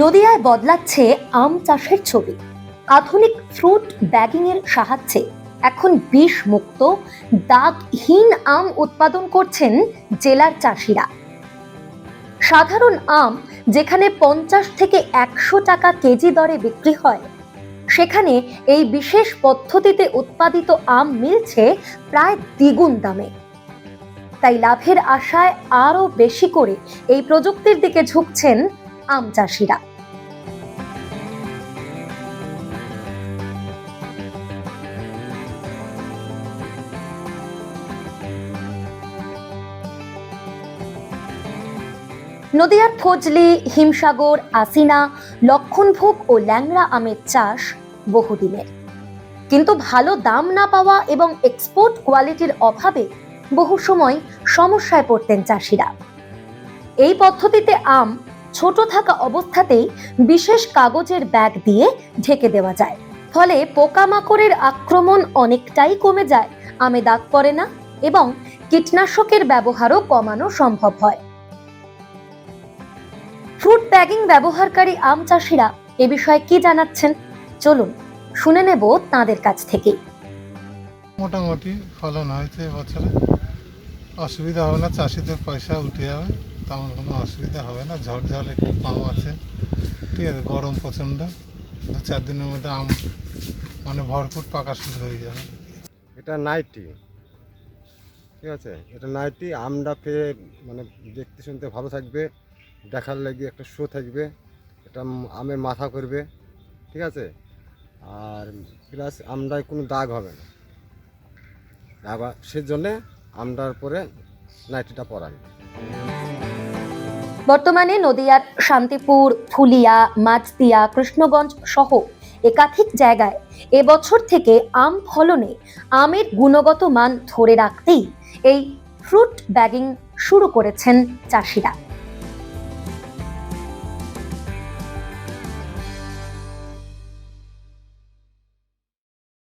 নদিয়ায় বদলাচ্ছে আম চাষের ছবি। আধুনিক ফ্রুট ব্যাগিং এর সাহায্যে এখন বিষ মুক্ত দাগহীন আম উৎপাদন করছেন জেলার চাষিরা। সাধারণ আম যেখানে 50 থেকে 100 টাকা কেজি দরে বিক্রি হয়, সেখানে এই বিশেষ পদ্ধতিতে উৎপাদিত আম মিলছে প্রায় দ্বিগুণ দামে। তাই লাভের আশায় আরো বেশি করে এই প্রযুক্তির দিকে ঝুঁকছেন আম চাষিরা। নদিয়ার ফজলি, হিমসাগর, আসিনা, লক্ষণভোগ ও ল্যাংড়া আমের চাষ বহুদিনের, কিন্তু ভালো দাম না পাওয়া এবং এক্সপোর্ট কোয়ালিটির অভাবে বহু সময় সমস্যায় পড়তেন চাষিরা। এই পদ্ধতিতে আম ছোট থাকা অবস্থাতেই বিশেষ কাগজের ব্যাগ দিয়ে ঢেকে দেওয়া যায়, ফলে পোকামাকড়ের আক্রমণ অনেকটাই কমে যায়, আমে দাগ পড়ে না এবং কীটনাশকের ব্যবহারও কমানো সম্ভব হয়। ফ্রুট ব্যাগিং ব্যবহারকারী আম চাষিরা এ বিষয়ে কি জানাচ্ছেন, চলুন শুনে নেব তাদের কাছ থেকে। মোটামুটি ফলন হয়েছে এবছরে, অসুবিধা হবে না, চাষিদের পয়সা উঠে যাবে, তেমন কোনো অসুবিধা হবে না। ঝড় ঝড় একটু কম আছে, ঠিক আছে। গরম প্রচণ্ড, 2-4 দিনের মধ্যে আম মানে ভরপুর পাকা শুরু হয়ে যাবে। এটা নাইটি, ঠিক আছে। এটা নাইটি আমটা পেয়ে মানে দেখতে শুনতে ভালো থাকবে, দেখার লাগি একটা শো থাকবে, এটা আমের মাথা করবে, ঠিক আছে। আর প্লাস আমটায় কোনো দাগ হবে না, আবার সেজন্যে আমটার পরে নাইটিটা পরাবে। বর্তমানে নদিয়ার শান্তিপুর, ফুলিয়া, মাছদিয়া, কৃষ্ণগঞ্জ সহ একাধিক জায়গায় এবছর থেকে আম ফলনে আমের গুণগত মান ধরে রাখতেই এই ফ্রুট ব্যাগিং শুরু করেছেন চাষিরা।